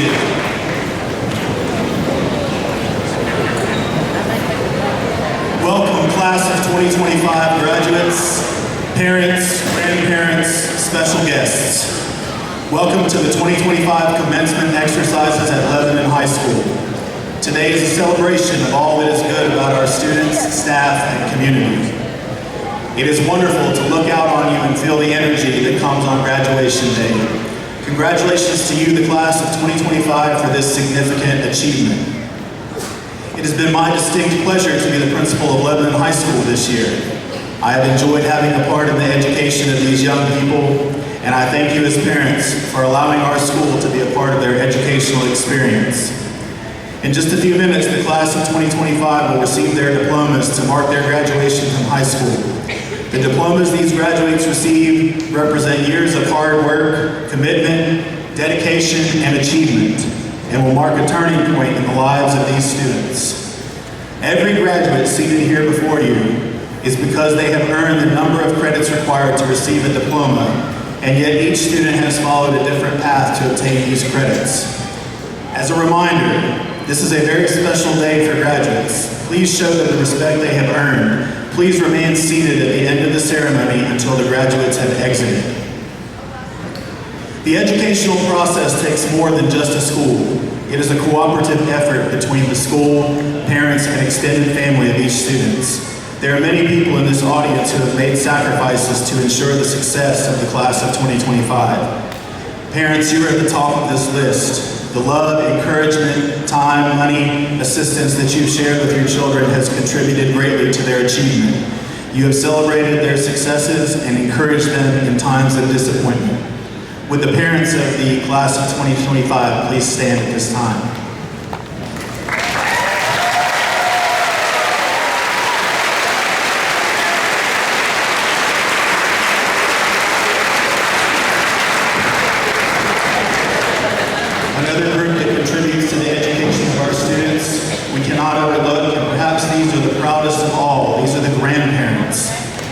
seated. Welcome, class of 2025 graduates, parents, grandparents, special guests. Welcome to the 2025 commencement exercises at Lebanon High School. Today is a celebration of all that is good about our students, staff, and community. It is wonderful to look out on you and feel the energy that comes on graduation day. Congratulations to you, the class of 2025, for this significant achievement. It has been my distinct pleasure to be the principal of Lebanon High School this year. I have enjoyed having a part in the education of these young people, and I thank you as parents for allowing our school to be a part of their educational experience. In just a few minutes, the class of 2025 will receive their diplomas to mark their graduation from high school. The diplomas these graduates receive represent years of hard work, commitment, dedication, and achievement, and will mark a turning point in the lives of these students. Every graduate seated here before you is because they have earned the number of credits required to receive a diploma, and yet each student has followed a different path to obtain these credits. As a reminder, this is a very special day for graduates. Please show them the respect they have earned. Please remain seated at the end of the ceremony until the graduates have exited. The educational process takes more than just a school. It is a cooperative effort between the school, parents, and extended family of each student. There are many people in this audience who have made sacrifices to ensure the success of the class of 2025. Parents, you are at the top of this list. The love, encouragement, time, money, assistance that you've shared with your children has contributed greatly to their achievement. You have celebrated their successes and encouraged them in times of disappointment. Would the parents of the class of 2025 please stand at this time? Another group that contributes to the education of our students we cannot overlook, and perhaps these are the proudest of all. These are the grandparents.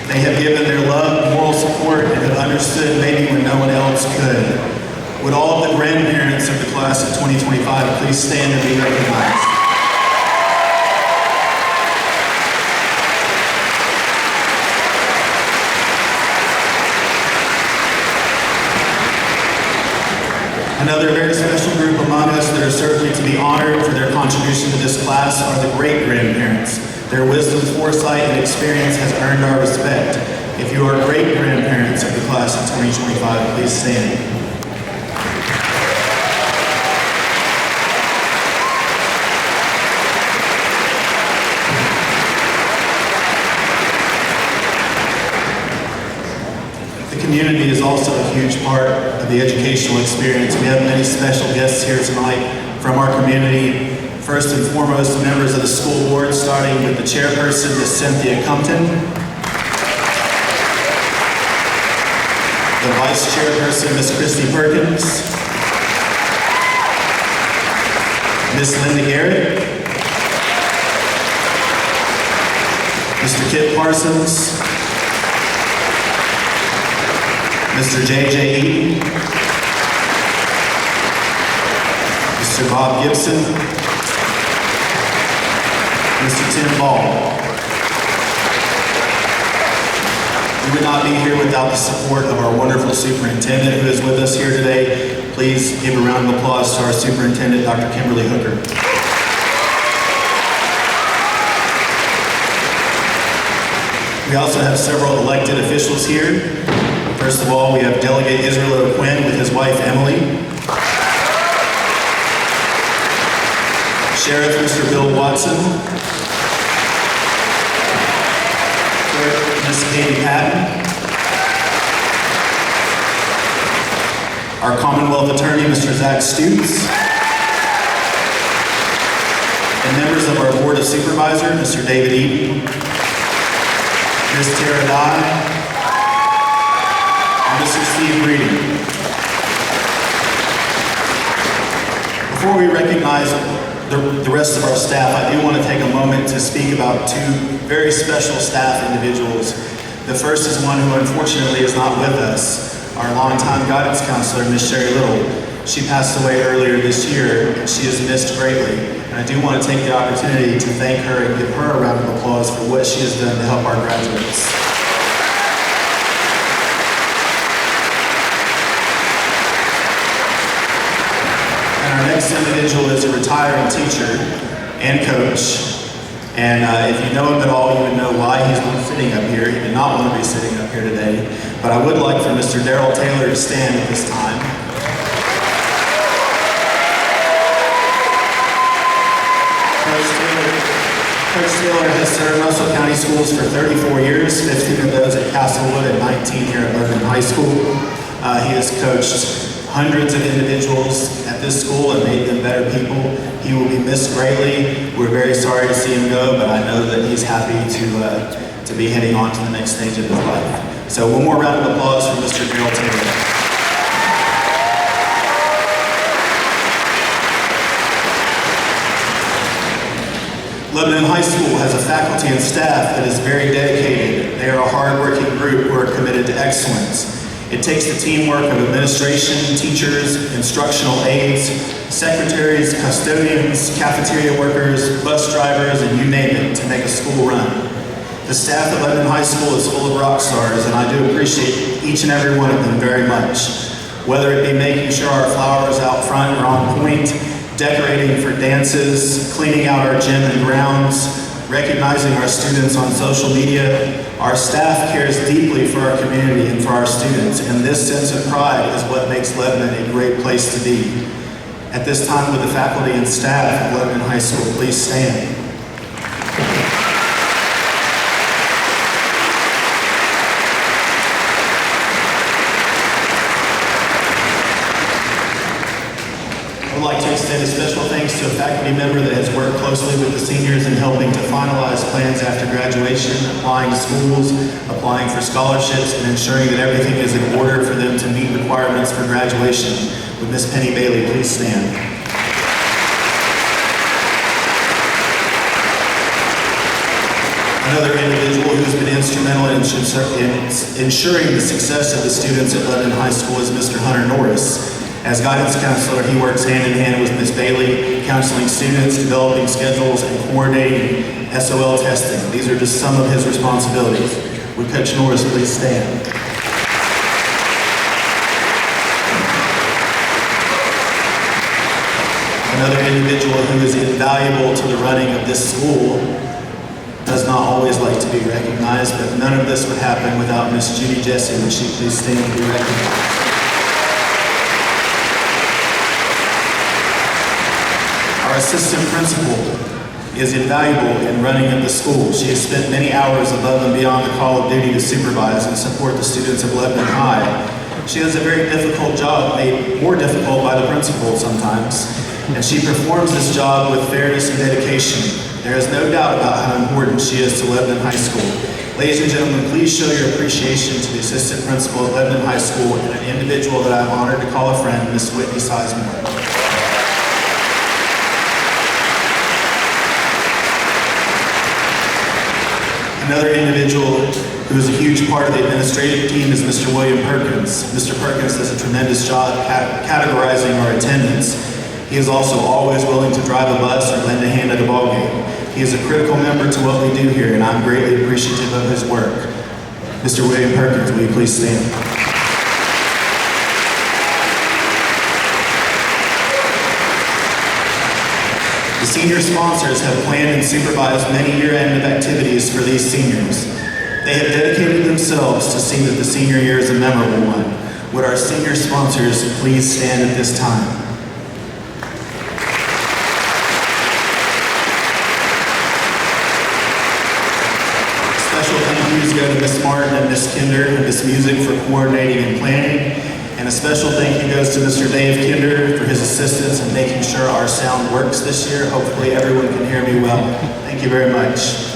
They have given their love, moral support, and have understood maybe when no one else could. Would all of the grandparents of the class of 2025 please stand and be recognized? Another very special group among us that are certainly to be honored for their contribution to this class are the great-grandparents. Their wisdom, foresight, and experience has earned our respect. If you are great-grandparents of the class of 2025, please stand. The community is also a huge part of the educational experience. We have many special guests here tonight from our community. First and foremost, members of the school board, starting with the chairperson, Ms. Cynthia Compton. The vice chairperson, Ms. Christy Perkins. Ms. Linda Garrett. Mr. Kit Parsons. Mr. J.J. Eaton, Mr. Bob Gibson, Mr. Tim Ball. We would not be here without the support of our wonderful superintendent who is with us here today. Please give a round of applause to our superintendent, Dr. Kimberly Hooker. We also have several elected officials here. First of all, we have Delegate Israel O'Quinn with his wife, Emily. Sheriff Mr. Bill Watson. Clerk Ms. Katie Patton. Our Commonwealth Attorney, Mr. Zach Stutes. And members of our Board of Supervisors, Mr. David Eaton, Ms. Tara Dye, Mr. Steve Breeden. Before we recognize the rest of our staff, I do want to take a moment to speak about two very special staff individuals. The first is one who unfortunately is not with us, our longtime guidance counselor, Ms. Sherry Little. She passed away earlier this year, and she is missed greatly. And I do want to take the opportunity to thank her and give her a round of applause for what she has done to help our graduates. And our next individual is a retiring teacher and coach. And if you know him at all, you would know why he's not sitting up here. He did not want to be sitting up here today. But I would like for Mr. Darrell Taylor to stand at this time. Coach Taylor has served Russell County Schools for 34 years, 15 of those at Castlewood and 19 here at Lebanon High School. He has coached hundreds of individuals at this school and made them better people. He will be missed greatly. We're very sorry to see him go, but I know that he's happy to be heading on to the next stage of his life. So one more round of applause for Mr. Darrell Taylor. Lebanon High School has a faculty and staff that is very dedicated. They are a hard-working group who are committed to excellence. It takes the teamwork of administration, teachers, instructional aides, secretaries, custodians, cafeteria workers, bus drivers, and you name it, to make a school run. The staff at Lebanon High School is full of rock stars, and I do appreciate each and every one of them very much. Whether it be making sure our flowers out front are on point, decorating for dances, cleaning out our gym and grounds, recognizing our students on social media, our staff cares deeply for our community and for our students, and this sense of pride is what makes Lebanon a great place to be. At this time, would the faculty and staff at Lebanon High School please stand? I would like to extend a special thanks to a faculty member that has worked closely with the seniors in helping to finalize plans after graduation, applying to schools, applying for scholarships, and ensuring that everything is in order for them to meet requirements for graduation. Would Ms. Penny Bailey please stand? Another individual who's been instrumental in ensuring the success of the students at Lebanon High School is Mr. Hunter Norris. As guidance counselor, he works hand in hand with Ms. Bailey, counseling students, developing schedules, and coordinating SOL testing. These are just some of his responsibilities. Would Coach Norris please stand? Another individual who is invaluable to the running of this school, does not always like to be recognized, but none of this would happen without Ms. Judy Jesse. Would she please stand to be recognized? Our assistant principal is invaluable in running of the school. She has spent many hours above and beyond the call of duty to supervise and support the students of Lebanon High. She has a very difficult job, made more difficult by the principal sometimes, and she performs this job with fairness and dedication. There is no doubt about how important she is to Lebanon High School. Ladies and gentlemen, please show your appreciation to the assistant principal at Lebanon High School and an individual that I'm honored to call a friend, Ms. Whitney Sizemore. Another individual who is a huge part of the administrative team is Mr. William Perkins. Mr. Perkins does a tremendous job categorizing our attendance. He is also always willing to drive a bus or lend a hand at a ball game. He is a critical member to what we do here, and I'm greatly appreciative of his work. Mr. William Perkins, will you please stand? The senior sponsors have planned and supervised many year-end activities for these seniors. They have dedicated themselves to see that the senior year is a memorable one. Would our senior sponsors please stand at this time? Special thank yous go to Ms. Martin and Ms. Kinder and Ms. Music for coordinating and planning. And a special thank you goes to Mr. Dave Kinder for his assistance in making sure our sound works this year. Hopefully everyone can hear me well. Thank you very much.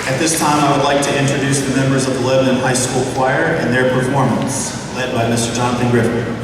At this time, I would like to introduce the members of the Lebanon High School Choir and their performance, led by Mr. Jonathan Griffin.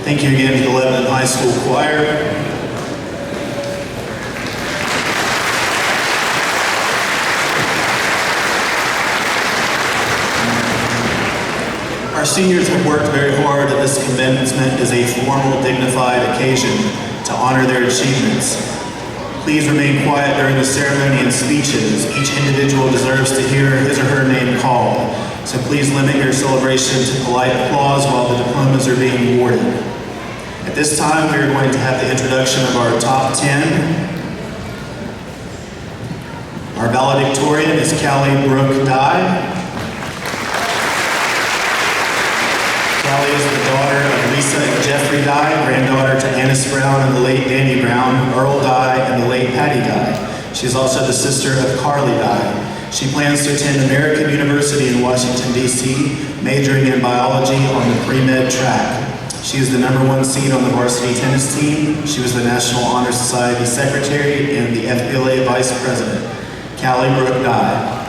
Thank you again to the Lebanon High School Choir. Our seniors have worked very hard, and this commencement is a formal, dignified occasion to honor their achievements. Please remain quiet during the ceremony and speeches. Each individual deserves to hear his or her name called. So please limit your celebration to polite applause while the diplomas are being awarded. At this time, we are going to have the introduction of our top 10. Our valedictorian is Callie Brooke Dye. Callie is the daughter of Lisa and Jeffrey Dye, granddaughter to Annis Brown and the late Danny Brown, Earl Dye, and the late Patty Dye. She is also the sister of Carly Dye. She plans to attend American University in Washington, D.C., majoring in biology on the pre-med track. She is the #1 seed on the varsity tennis team. She was the National Honor Society Secretary and the FBLA Vice President. Callie Brooke Dye.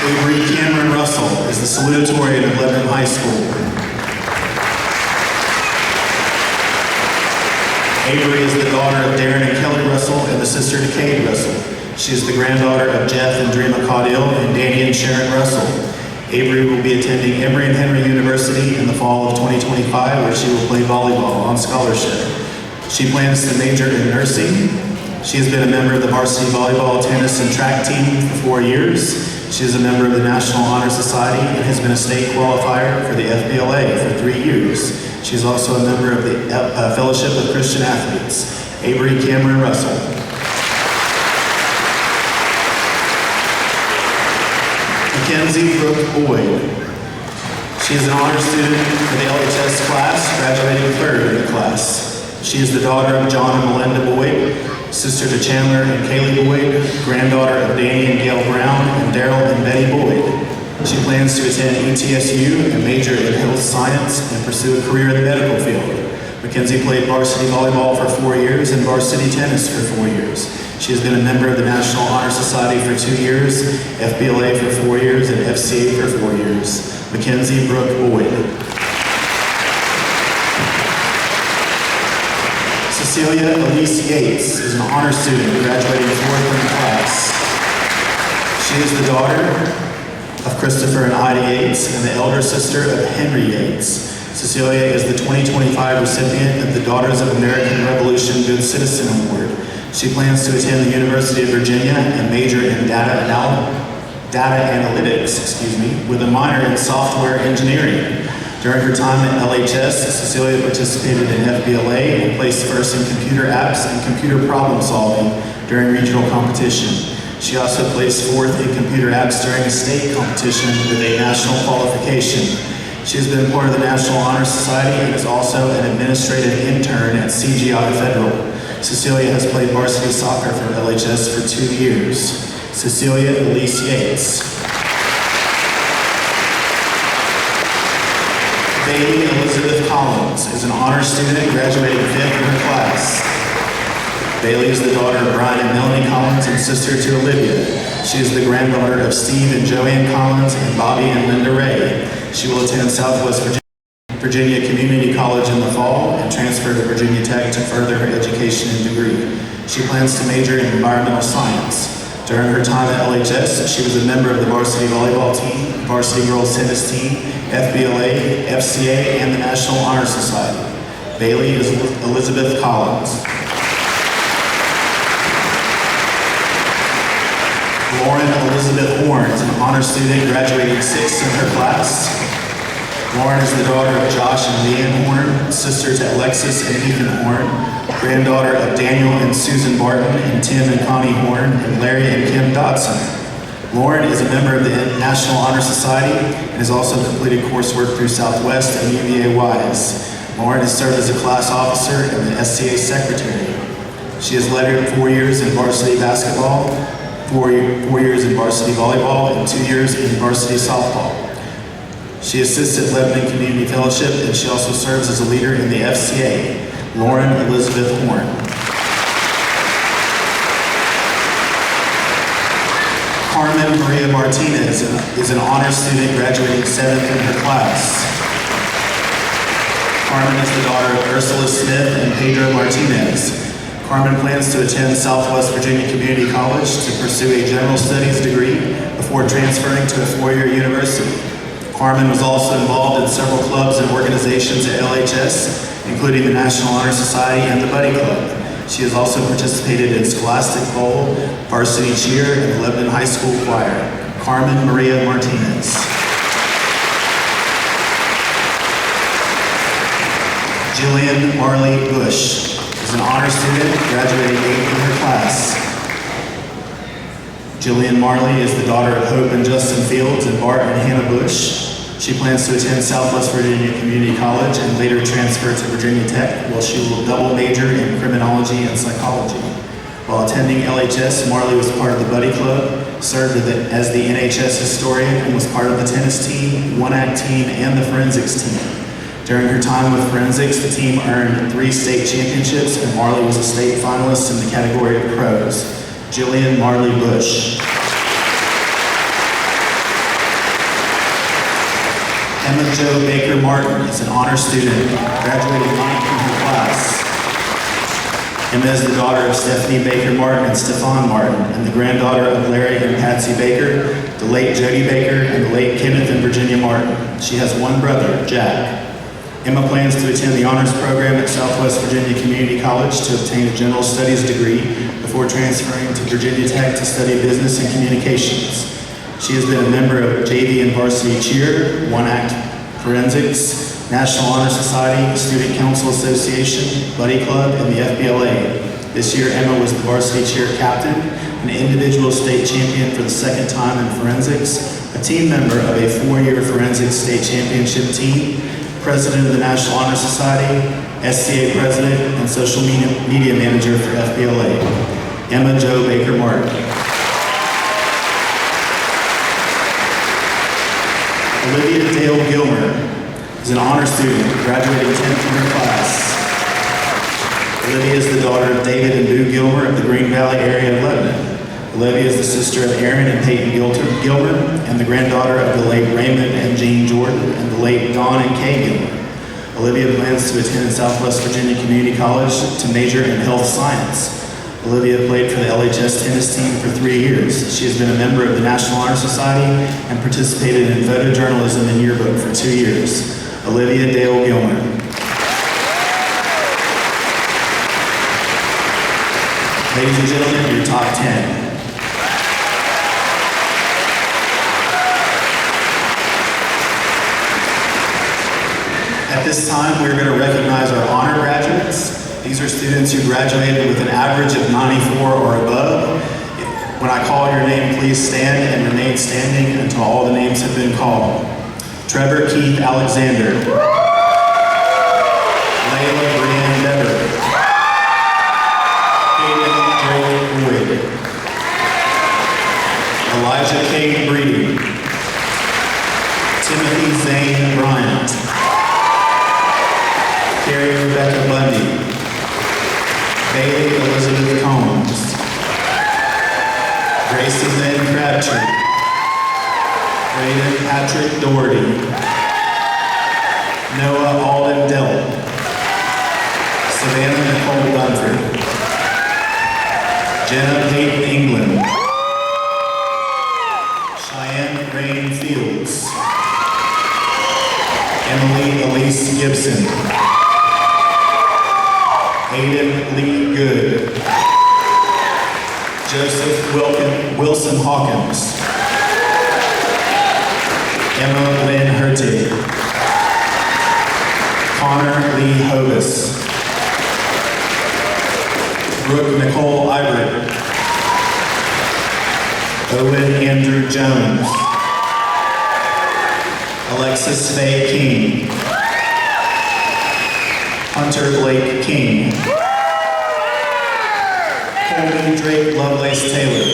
Avery Cameron Russell is the salutatorian of Lebanon High School. Avery is the daughter of Darren and Kelly Russell and the sister to Cade Russell. She is the granddaughter of Jeff and Dreama Caudill and Danny and Sharon Russell. Avery will be attending Emory and Henry University in the fall of 2025, where she will play volleyball on scholarship. She plans to major in nursing. She has been a member of the varsity volleyball, tennis, and track team for 4 years. She is a member of the National Honor Society and has been a state qualifier for the FBLA for 3 years. She is also a member of the Fellowship of Christian Athletes. Avery Cameron Russell. Mackenzie Brooke Boyd. She is an honor student for the LHS class, graduating 3rd in the class. She is the daughter of John and Melinda Boyd, sister to Chandler and Kaylee Boyd, granddaughter of Danny and Gail Brown, and Daryl and Betty Boyd. She plans to attend ETSU and major in health science and pursue a career in the medical field. Mackenzie played varsity volleyball for 4 years and varsity tennis for 4 years. She has been a member of the National Honor Society for 2 years, FBLA for 4 years, and FCA for 4 years. Mackenzie Brooke Boyd. Cecilia Elise Yates is an honor student graduating 4th in the class. She is the daughter of Christopher and Ida Yates and the elder sister of Henry Yates. Cecilia is the 2025 recipient of the Daughters of American Revolution Good Citizen Award. She plans to attend the University of Virginia and major in data analytics, with a minor in software engineering. During her time at LHS, Cecilia participated in FBLA and placed first in computer apps and computer problem solving during regional competition. She also placed 4th in computer apps during a state competition with a national qualification. She has been part of the National Honor Society and is also an administrative intern at CGI Federal. Cecilia has played varsity soccer for LHS for 2 years. Cecilia Elise Yates. Bailey Elizabeth Collins is an honor student graduating 5th in her class. Bailey is the daughter of Brian and Melanie Collins and sister to Olivia. She is the granddaughter of Steve and Joanne Collins and Bobby and Linda Ray. She will attend Southwest Virginia Community College in the fall and transfer to Virginia Tech to further her education and degree. She plans to major in environmental science. During her time at LHS, she was a member of the varsity volleyball team, varsity girls tennis team, FBLA, FCA, and the National Honor Society. Bailey is Elizabeth Collins. Lauren Elizabeth Horn is an honor student graduating 6th in her class. Lauren is the daughter of Josh and Leanne Horn, sister to Alexis and Ethan Horn, granddaughter of Daniel and Susan Barton, and Tim and Connie Horn, and Larry and Kim Dodson. Lauren is a member of the National Honor Society and has also completed coursework through Southwest and UVA Wise. Lauren has served as a class officer and the SCA secretary. She has led 4 years in varsity basketball, 4 years in varsity volleyball, and 2 years in varsity softball. She assists at Lebanon Community Fellowship, and she also serves as a leader in the FCA. Lauren Elizabeth Horn. Carmen Maria Martinez is an honor student graduating 7th in her class. Carmen is the daughter of Ursula Smith and Pedro Martinez. Carmen plans to attend Southwest Virginia Community College to pursue a general studies degree before transferring to a four-year university. Carmen was also involved in several clubs and organizations at LHS, including the National Honor Society and the Buddy Club. She has also participated in Scholastic Bowl, varsity cheer, and the Lebanon High School choir. Carmen Maria Martinez. Jillian Marley Bush is an honor student graduating 8th in her class. Jillian Marley is the daughter of Hope and Justin Fields and Bart and Hannah Bush. She plans to attend Southwest Virginia Community College and later transfer to Virginia Tech, where she will double major in criminology and psychology. While attending LHS, Marley was part of the Buddy Club, served as the NHS historian, and was part of the tennis team, one-act team, and the forensics team. During her time with forensics, the team earned 3 state championships, and Marley was a state finalist in the category of pros. Jillian Marley Bush. Emma Jo Baker Martin is an honor student, graduating 9th in her class. Emma is the daughter of Stephanie Baker Martin and Stefan Martin, and the granddaughter of Larry and Patsy Baker, the late Jody Baker, and the late Kenneth and Virginia Martin. She has one brother, Jack. Emma plans to attend the honors program at Southwest Virginia Community College to obtain a general studies degree before transferring to Virginia Tech to study business and communications. She has been a member of JV and varsity cheer, one-act forensics, National Honor Society, Student Council Association, Buddy Club, and the FBLA. This year, Emma was the varsity cheer captain, an individual state champion for the 2nd time in forensics, a team member of a 4-year forensics state championship team, president of the National Honor Society, SCA president, and social media manager for FBLA. Emma Jo Baker Martin. Olivia Dale Gilmer is an honor student, graduating 10th in her class. Olivia is the daughter of David and Boo Gilmer of the Green Valley area of Lebanon. Olivia is the sister of Aaron and Peyton Gilmer, and the granddaughter of the late Raymond and Jean Jordan, and the late Don and Kay Gilmer. Olivia plans to attend Southwest Virginia Community College to major in health science. Olivia played for the LHS tennis team for 3 years. She has been a member of the National Honor Society and participated in photojournalism and yearbook for 2 years. Olivia Dale Gilmer. Ladies and gentlemen, your top 10. At this time, we're going to recognize our honor graduates. These are students who graduated with an average of 94 or above. When I call your name, please stand and remain standing until all the names have been called. Trevor Keith Alexander. Layla Brianne Dever. Hayden Drake Boyd. Elijah Kate Breedy. Timothy Zane Bryant. Carrie Rebecca Bundy. Bailey Elizabeth Combs. Gracie Lynn Crabtree. Brayden Patrick Doherty. Noah Alden Dell. Savannah Nicole Dunford. Jenna Peyton England. Cheyenne Rain Fields. Emily Elise Gibson. Hayden Lee Good. Joseph Wilson Hawkins. Emma Lynn Hertig. Connor Lee Hovis. Brooke Nicole Ibert. Owen Andrew Jones. Alexis Faye King. Hunter Blake King. Colby Drake Lovelace Taylor.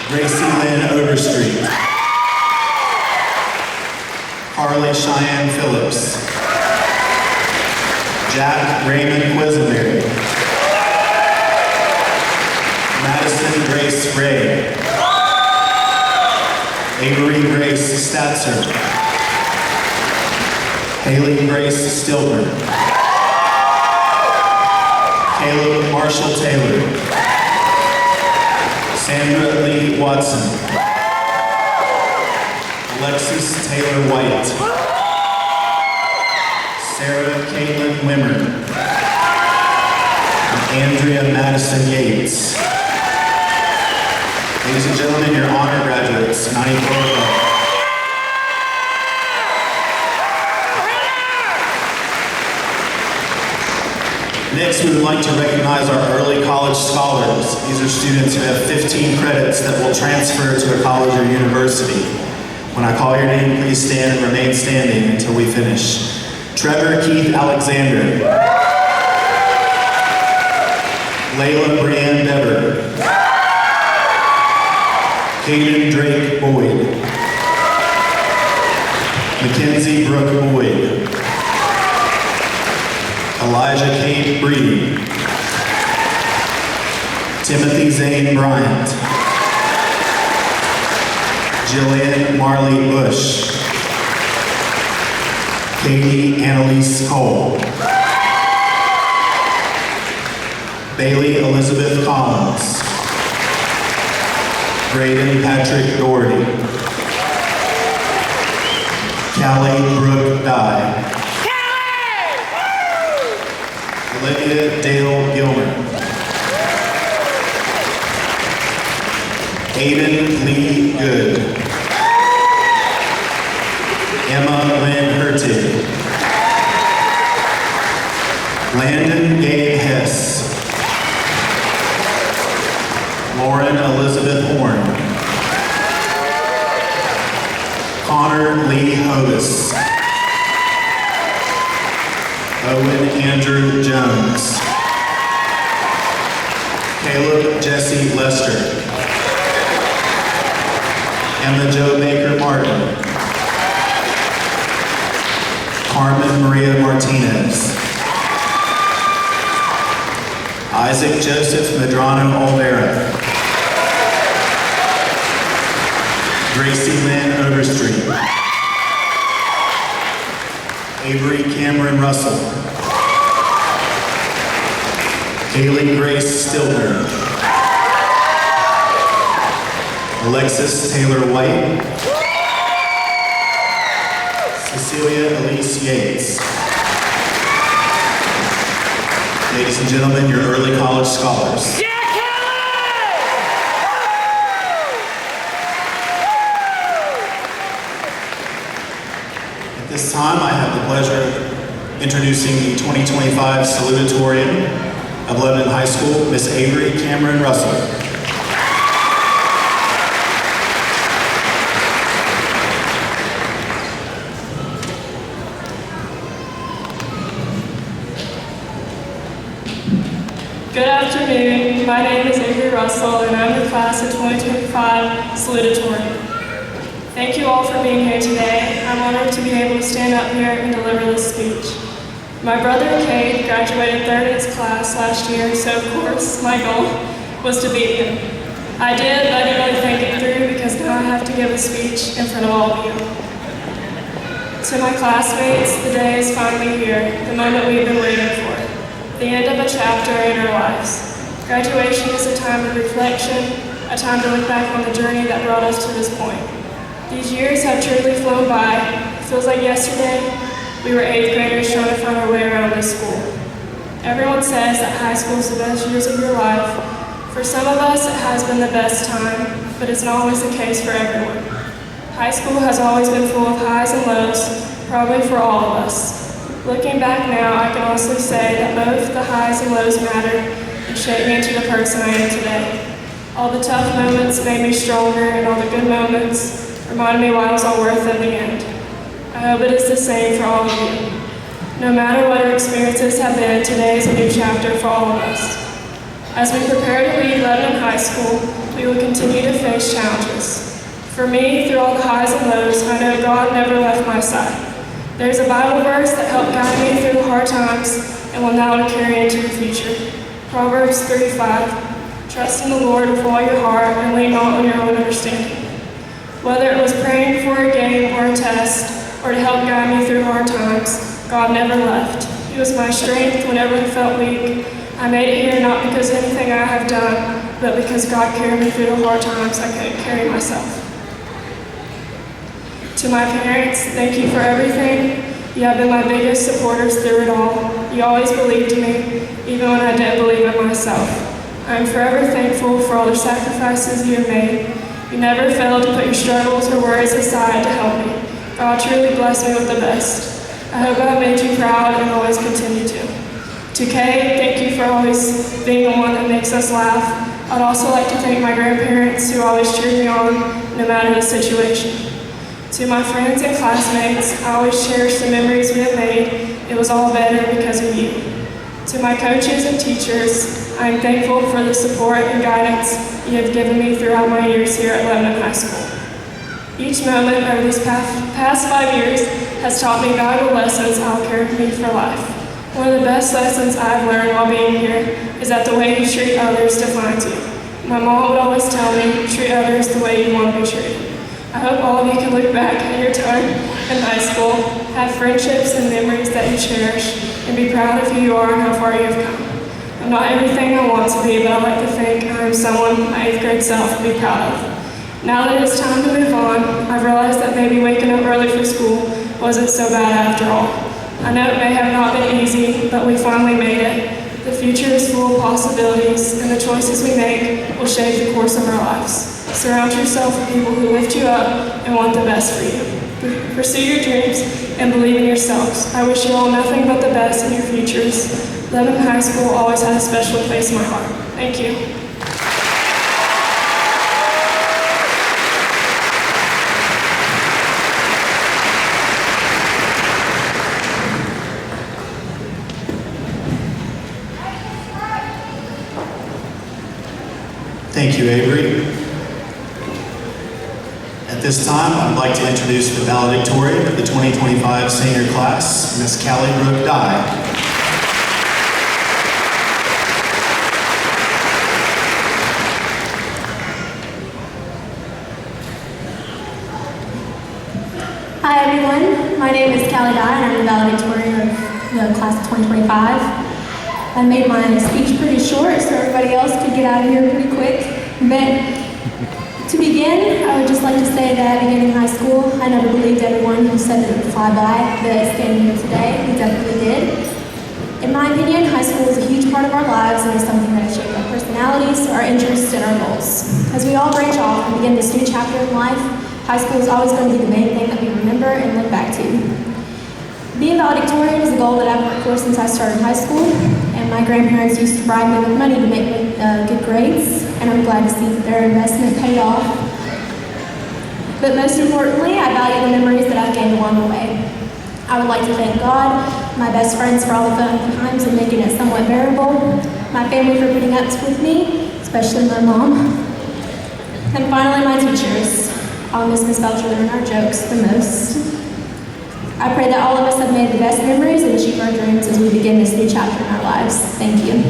Gracie Lynn Overstreet. Harley Cheyenne Phillips. Jack Raymond Quisenberry. Madison Grace Ray. Avery Grace Statzer. Haley Grace Stilber. Caleb Marshall Taylor. Sandra Lee Watson. Alexis Taylor White. Sarah Caitlin Wimmer. Andrea Madison Yates. Ladies and gentlemen, your honor graduates, 94. Next, we would like to recognize our early college scholars. These are students who have 15 credits that will transfer to a college or university. When I call your name, please stand and remain standing until we finish. Trevor Keith Alexander. Layla Brianne Dever. Caden Drake Boyd. Mackenzie Brooke Boyd. Elijah Cade Breeden. Timothy Zane Bryant. Jillian Marley Bush. Katie Annalise Cole. Bailey Elizabeth Collins. Braden Patrick Doherty. Callie Brooke Dye. Olivia Dale Gilmer. Aiden Lee Good. Emma Lynn Hurtig. Landon Gabe Hess. Lauren Elizabeth Horn. Connor Lee Hovis. Owen Andrew Jones. Caleb Jesse Lester. Emma Jo Baker Martin. Carmen Maria Martinez. Isaac Joseph Medrano Olvera. Gracie Lynn Overstreet. Avery Cameron Russell. Kaylee Grace Stilber. Alexis Taylor White. Cecilia Elise Yates. Ladies and gentlemen, your early college scholars. At this time, I have the pleasure of introducing the 2025 salutatorian of Lebanon High School, Miss Avery Cameron Russell. Good afternoon. My name is Avery Russell, and I'm the class of 2025 salutatorian. Thank you all for being here today. I'm honored to be able to stand up here and deliver this speech. My brother Cade graduated third in his class last year, so of course my goal was to beat him. I did, but I didn't really think it through because now I have to give a speech in front of all of you. To my classmates, the day is finally here, the moment we've been waiting for. The end of a chapter in our lives. Graduation is a time of reflection, a time to look back on the journey that brought us to this point. These years have truly flown by. It feels like yesterday we were 8th graders trying to find our way around this school. Everyone says that high school is the best years of your life. For some of us, it has been the best time, but it's not always the case for everyone. High school has always been full of highs and lows, probably for all of us. Looking back now, I can honestly say that both the highs and lows mattered and shaped me into the person I am today. All the tough moments made me stronger, and all the good moments reminded me why it was all worth it in the end. I hope it is the same for all of you. No matter what our experiences have been, today is a new chapter for all of us. As we prepare to leave Lebanon High School, we will continue to face challenges. For me, through all the highs and lows, I know God never left my side. There's a Bible verse that helped guide me through the hard times and will now carry into the future. Proverbs 3:5. Trust in the Lord with all your heart and lean not on your own understanding. Whether it was praying before a game or a test, or to help guide me through hard times, God never left. He was my strength whenever I felt weak. I made it here not because of anything I have done, but because God carried me through the hard times I couldn't carry myself. To my parents, thank you for everything. You have been my biggest supporters through it all. You always believed in me, even when I didn't believe in myself. I am forever thankful for all the sacrifices you have made. You never failed to put your struggles or worries aside to help me. God truly blessed me with the best. I hope I have made you proud and always continue to. To Kay, thank you for always being the one that makes us laugh. I'd also like to thank my grandparents who always cheered me on, no matter the situation. To my friends and classmates, I always cherish the memories we have made. It was all better because of you. To my coaches and teachers, I am thankful for the support and guidance you have given me throughout my years here at Lebanon High School. Each moment over these past 5 years has taught me valuable lessons I'll carry with me for life. One of the best lessons I've learned while being here is that the way you treat others defines you. My mom would always tell me, treat others the way you want to be treated. I hope all of you can look back at your time in high school, have friendships and memories that you cherish, and be proud of who you are and how far you have come. I'm not everything I want to be, but I like to think I am someone my 8th grade self would be proud of. Now that it's time to move on, I've realized that maybe waking up early for school wasn't so bad after all. I know it may have not been easy, but we finally made it. The future is full of possibilities, and the choices we make will shape the course of our lives. Surround yourself with people who lift you up and want the best for you. Pursue your dreams and believe in yourselves. I wish you all nothing but the best in your futures. Lebanon High School always has a special place in my heart. Thank you. Thank you, Avery. At this time, I'd like to introduce the valedictorian of the 2025 senior class, Miss Callie Brooke Dye. Hi everyone, my name is Callie Dye and I'm the valedictorian of the class of 2025. I made my speech pretty short so everybody else could get out of here pretty quick. But to begin, I would just like to say that beginning high school, I never believed everyone who said it would fly by, but standing here today, we definitely did. In my opinion, high school is a huge part of our lives and is something that has shaped our personalities, our interests, and our goals. As we all branch off and begin this new chapter in life, high school is always going to be the main thing that we remember and look back to. Being valedictorian is a goal that I've worked for since I started high school, and my grandparents used to bribe me with money to make me good grades, and I'm glad to see that their investment paid off. But most importantly, I value the memories that I've gained along the way. I would like to thank God, my best friends for all the fun times and making it somewhat bearable, my family for putting up with me, especially my mom, and finally my teachers. I'll miss Miss Belcher and our jokes the most. I pray that all of us have made the best memories and achieve our dreams as we begin this new chapter in our lives. Thank you.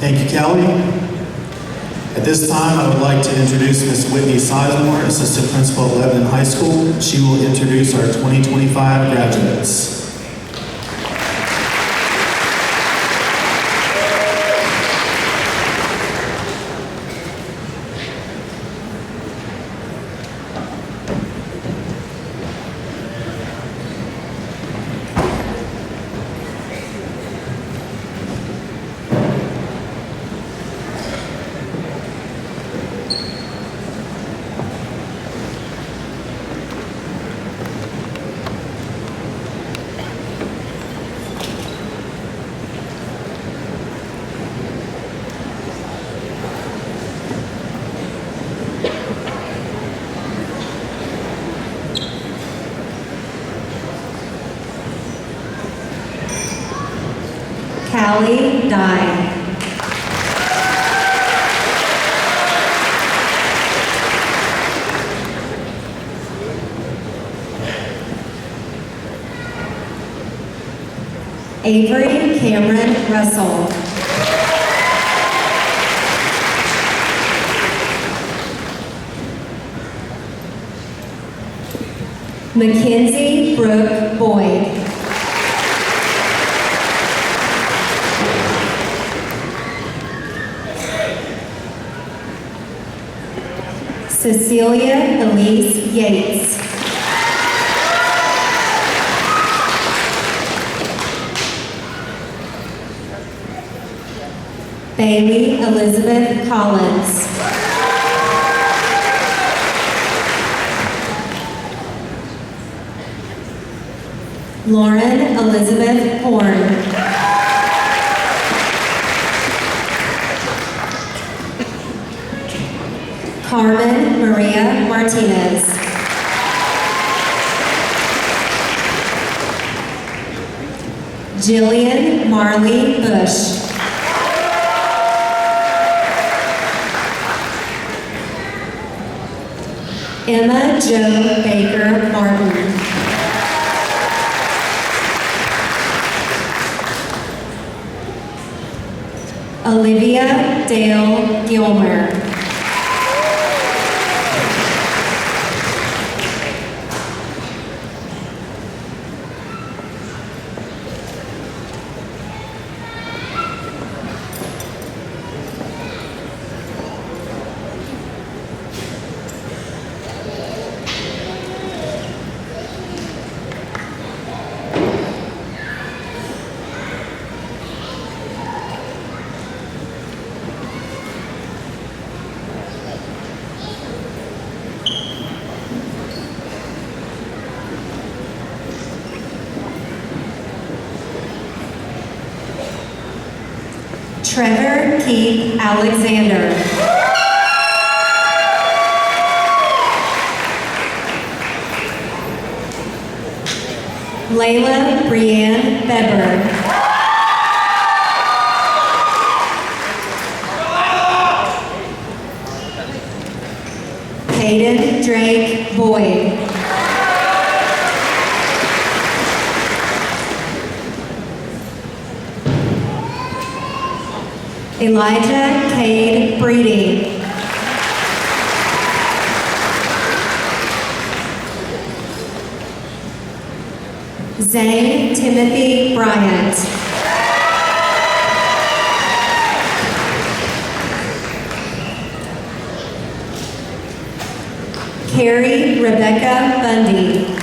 Thank you, Callie. At this time, I would like to introduce Ms. Whitney Sizemore, Assistant Principal at Lebanon High School. She will introduce our 2025 graduates. Callie Dye. Avery Cameron Russell. Mackenzie Brooke Boyd. Cecilia Elise Yates. Bailey Elizabeth Collins. Lauren Elizabeth Horn. Carmen Maria Martinez. Jillian Marley Bush. Emma Jo Baker Martin. Olivia Dale Gilmer. Trevor Keith Alexander. Layla Brianne Beber. Hayden Drake Boyd. Elijah Cade Breeding. Zane Timothy Bryant. Carrie Rebecca Bundy.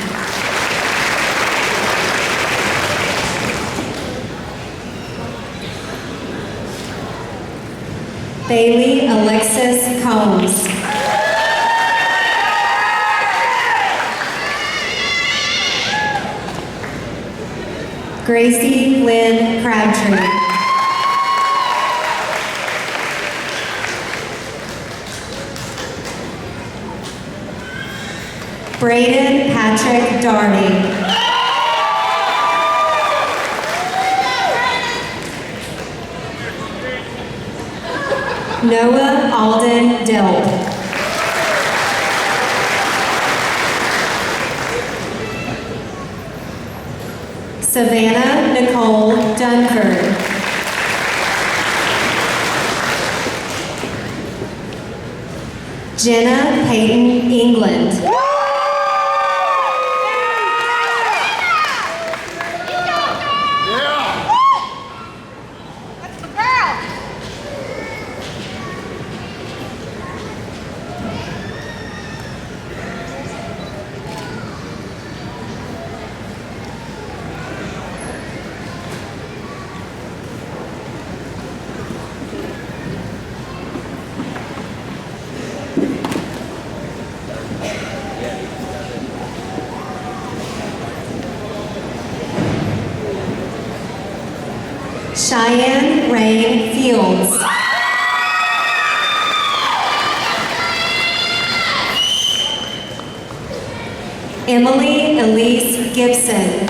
Bailey Alexis Combs. Gracie Lynn Crabtree. Braden Patrick Darty. Noah Alden Delp. Savannah Nicole Dunford. Jenna Peyton England. Cheyenne Rain Fields. Emily Elise Gibson.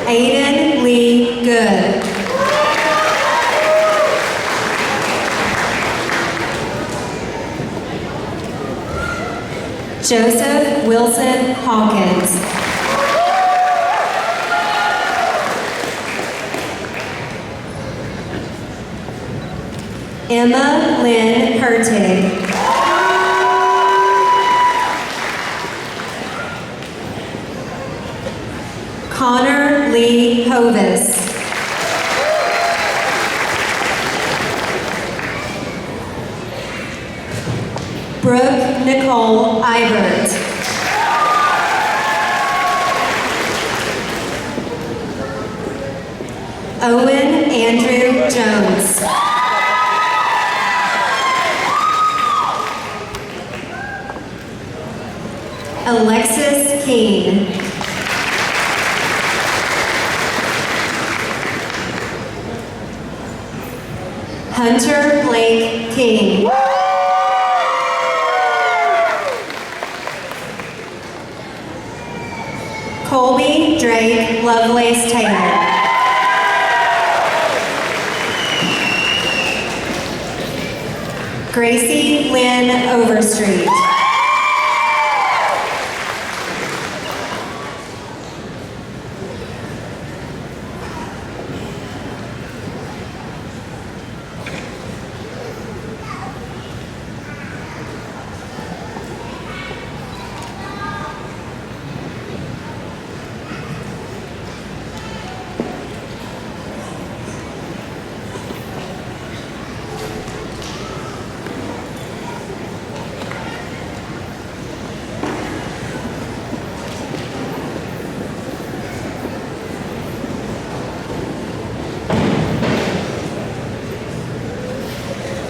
Aiden Lee Good. Joseph Wilson Hawkins. Emma Lynn Hertig. Connor Lee Hovis. Brooke Nicole Ibert. Owen Andrew Jones. Alexis Keene. Hunter Blake King. Colby Drake Lovelace Taylor. Gracie Lynn Overstreet.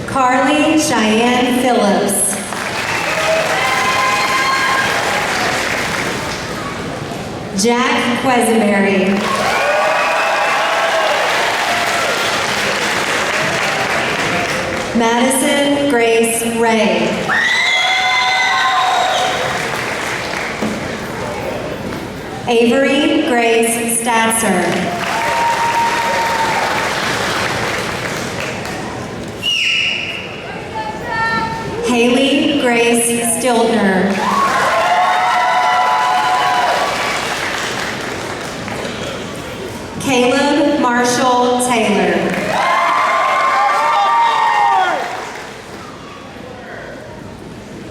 Carly Cheyenne Phillips. Jack Quesenberry. Madison Grace Ray. Avery Grace Statzer. Haley Grace Stiltner. Caleb Marshall Taylor.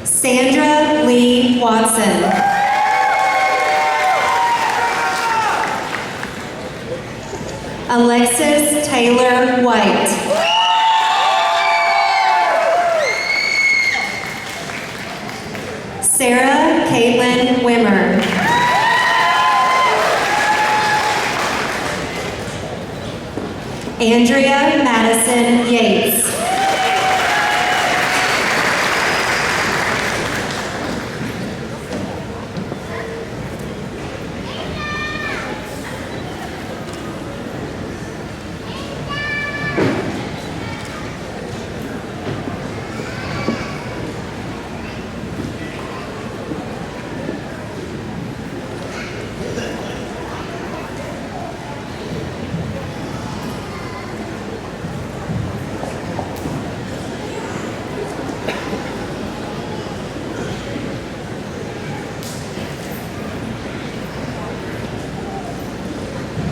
Sandra Lee Watson. Alexis Taylor White. Sarah Caitlin Wimmer. Andrea Madison Yates.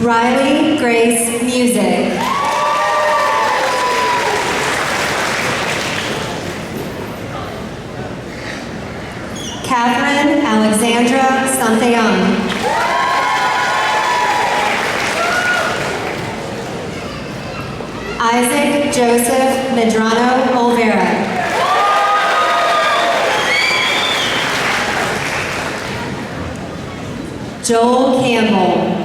Riley Grace Music. Catherine Alexandra Santeon. Isaac Joseph Medrano Olvera. Joel Campbell.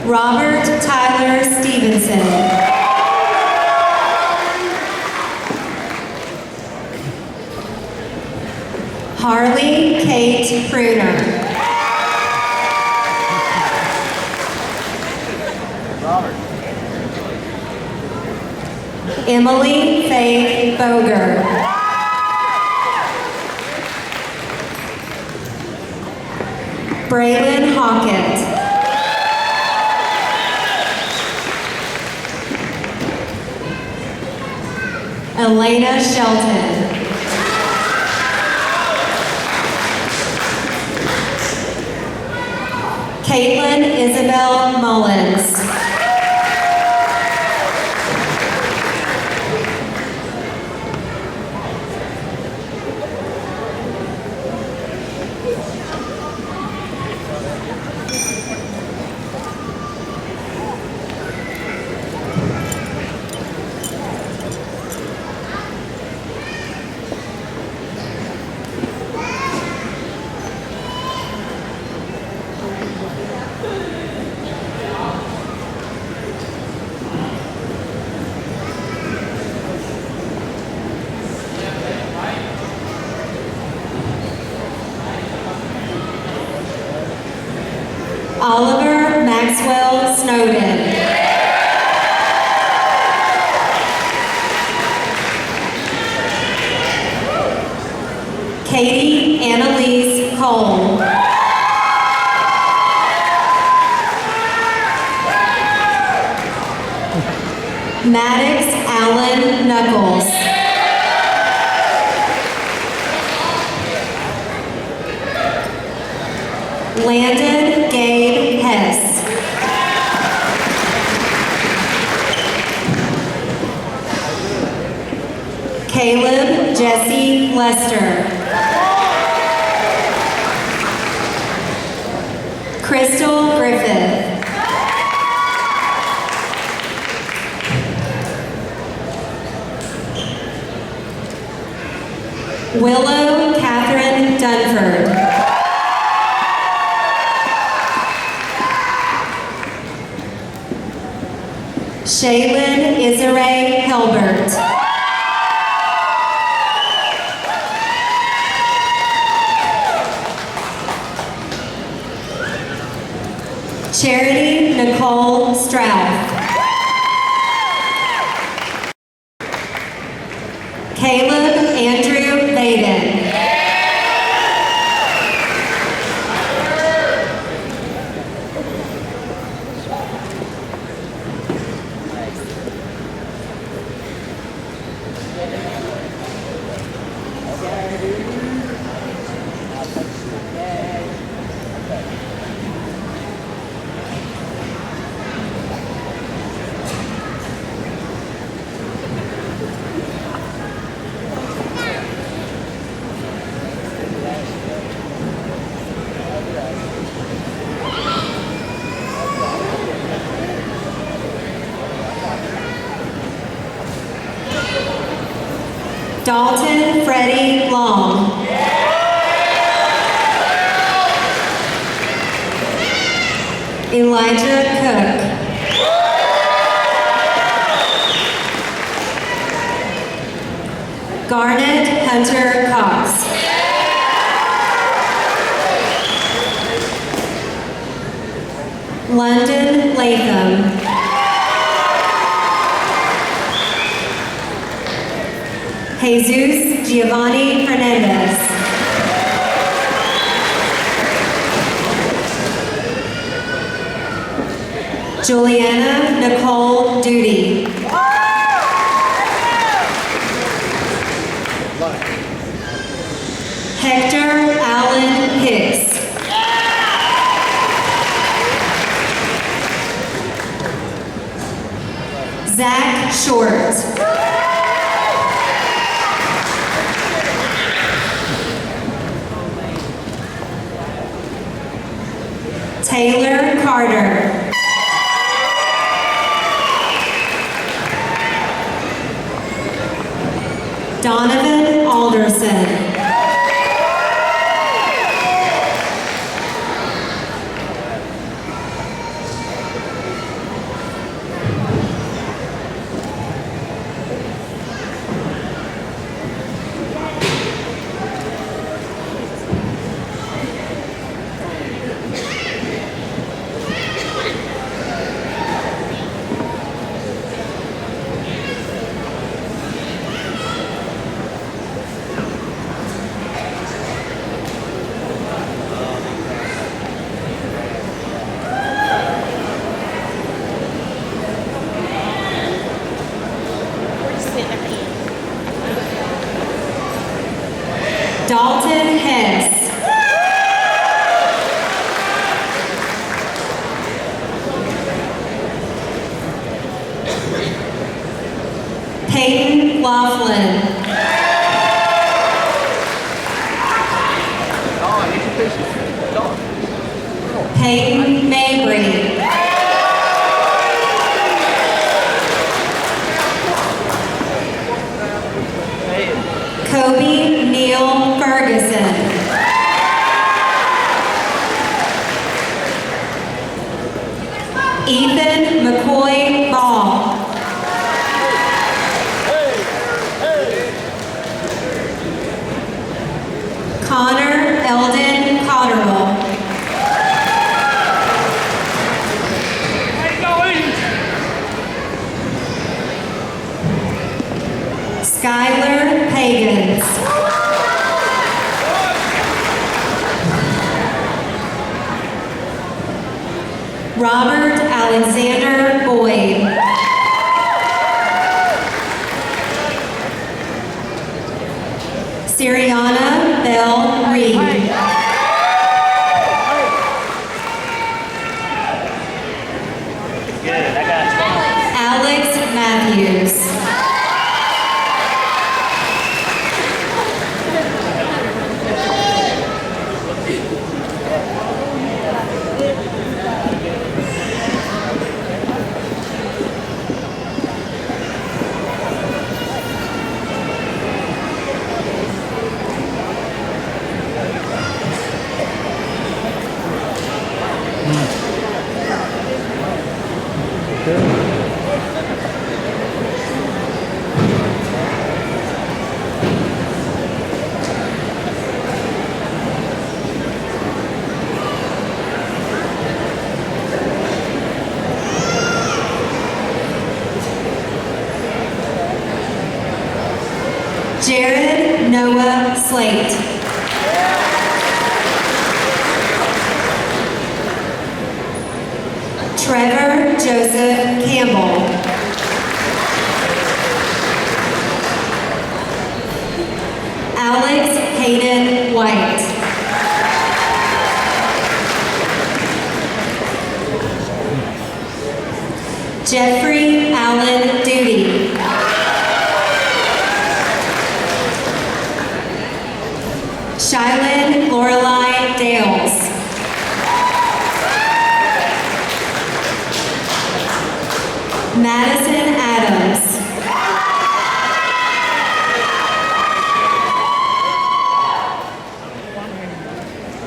Robert Tyler Stevenson. Harley Kate Pruner. Emily Faye Boger. Braylon Hawkett. Elena Shelton. Caitlin Isabel Mullins. Oliver Maxwell Snowden. Katie Annalise Cole. Maddox Allen Knuckles. Landon Gabe Hess. Caleb Jesse Lester. Crystal Griffith. Willow Catherine Dunford. Shaylin Isare Hilbert. Charity Nicole Strath. Caleb Andrew Baden. Dalton Freddie Long. Elijah Cook. Garnet Hunter Cox. London Latham. Jesus Giovanni Hernandez. Juliana Nicole Duty. Hector Allen Hicks. Zach Short. Taylor Carter. Donovan Alderson. Mullen. Peyton Mabry. Kobe Neal Ferguson. Ethan McCoy Ball. Connor Eldon Cotterill. Skylar Pagans. Robert Alexander Boyd. Siriana Bell Reed. Alex Matthews. Jared Noah Slate. Trevor Joseph Campbell. Alex Hayden White. Jeffrey Allen Duty. Shylin Lorelei Dales. Madison Adams.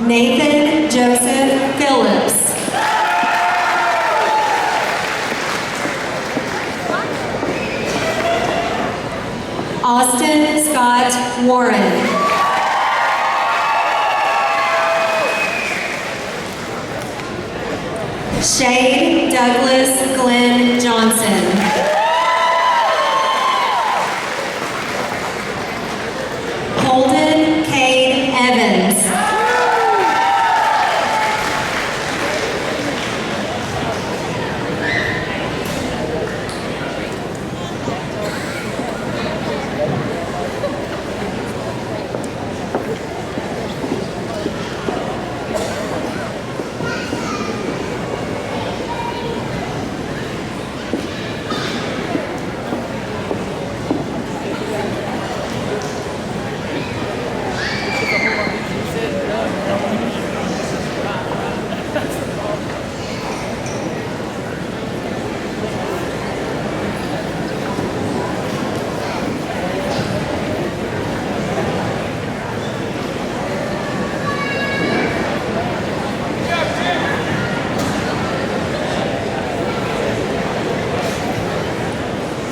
Nathan Joseph Phillips. Austin Scott Warren. Shade Douglas Glenn Johnson. Holden Cade Evans.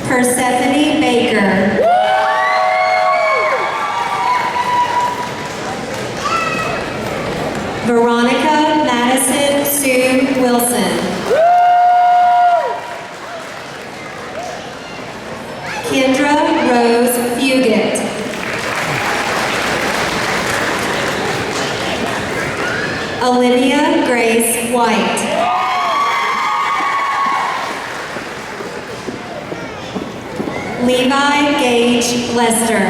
Persephone Baker. Veronica Madison Sue Wilson. Kendra Rose Fugit. Olivia Grace White. Levi Gage Lester.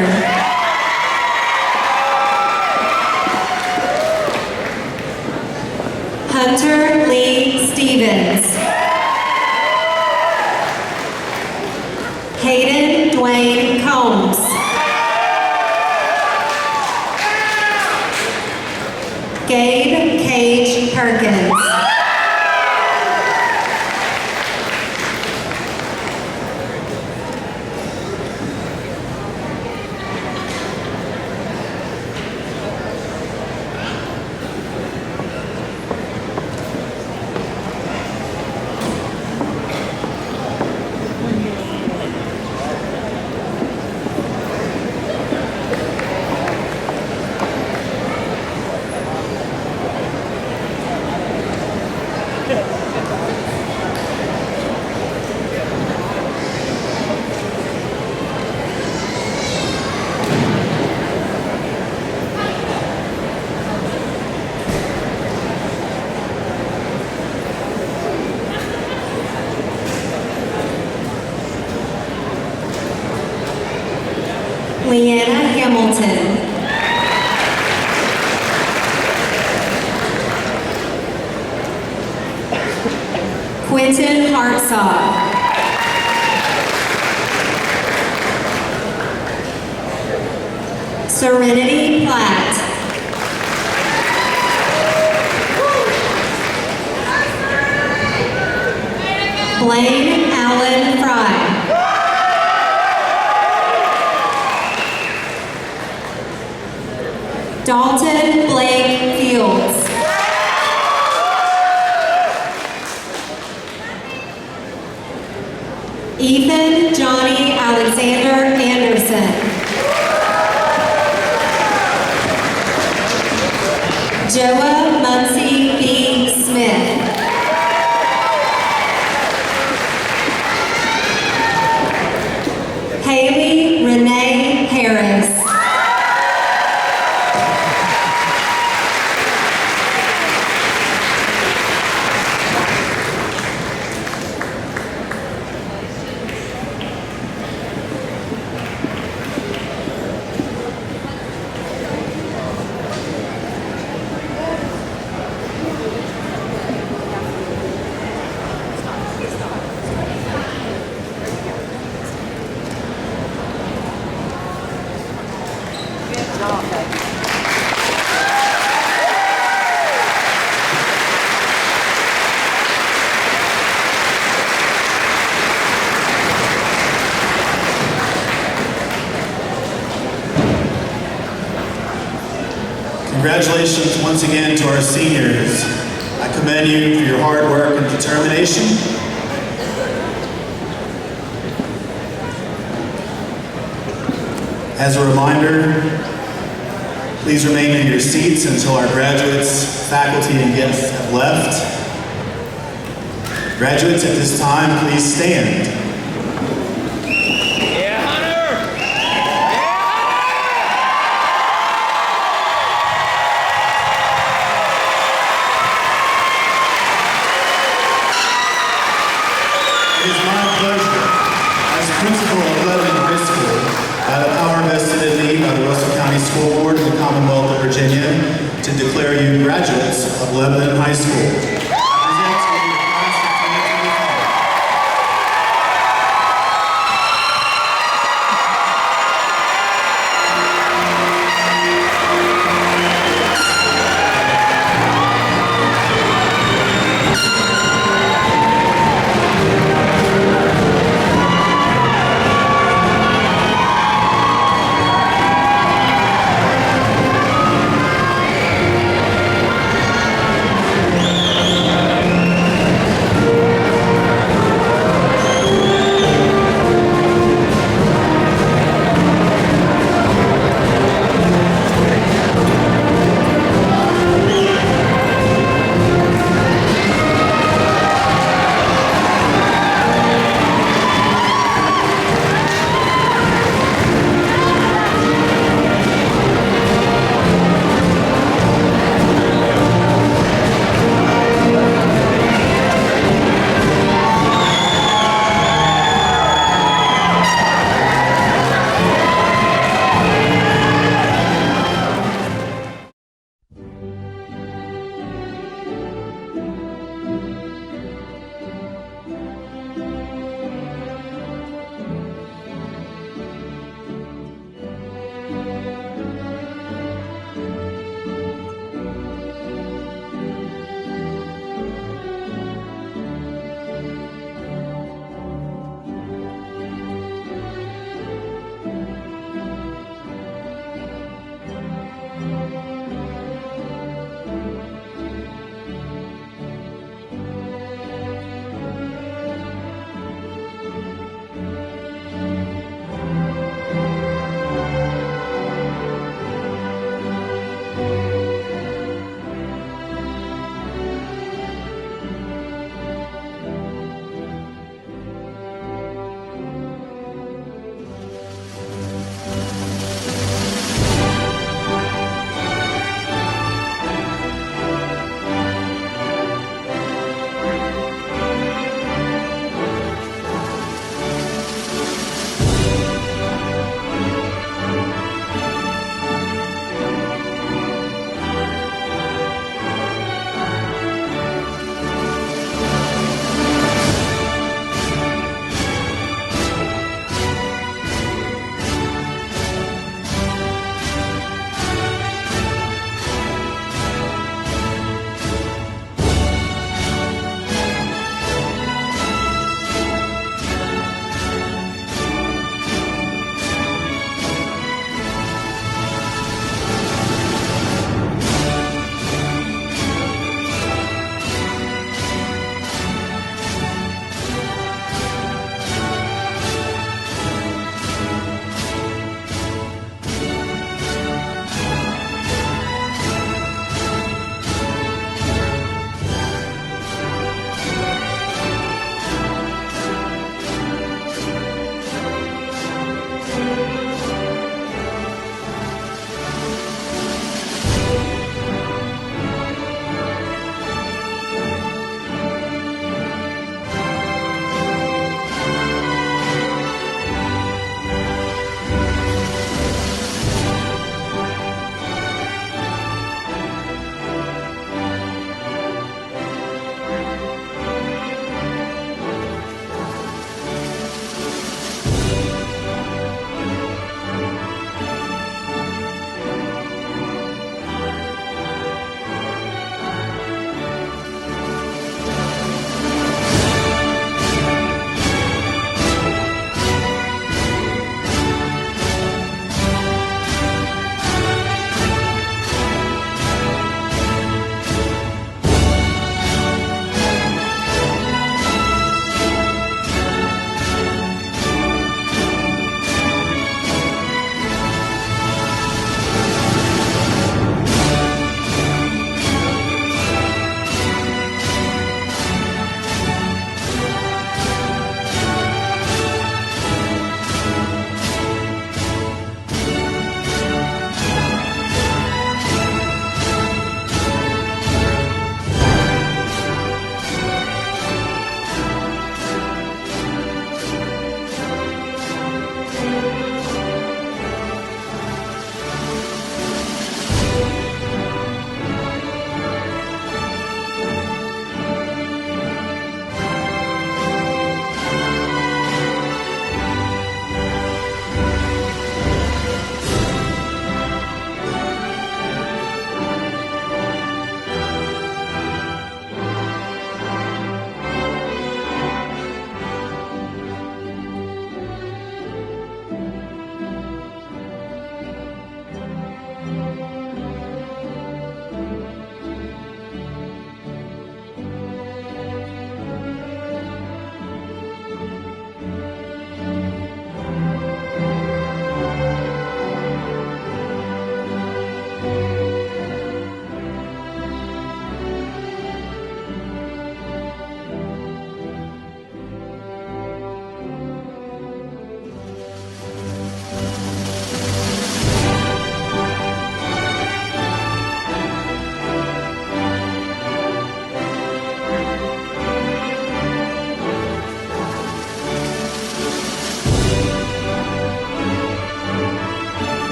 Hunter Lee Stevens. Hayden Dwayne Combs. Gabe Cage Perkins. Leanna Hamilton. Quentin Hartsock. Serenity Platt. Blaine Allen Fry. Dalton Blake Fields. Ethan Johnny Alexander Anderson. Joa Muncie B. Smith. Haley Renee Harris. Congratulations once again to our seniors. I commend you for your hard work and determination. As a reminder, please remain in your seats until our graduates, faculty, and guests have left. Graduates, at this time, please stand. It is my pleasure, as principal of Lebanon High School, by the power vested in me by the Russell County School Board of the Commonwealth of Virginia, to declare you graduates of Lebanon High School.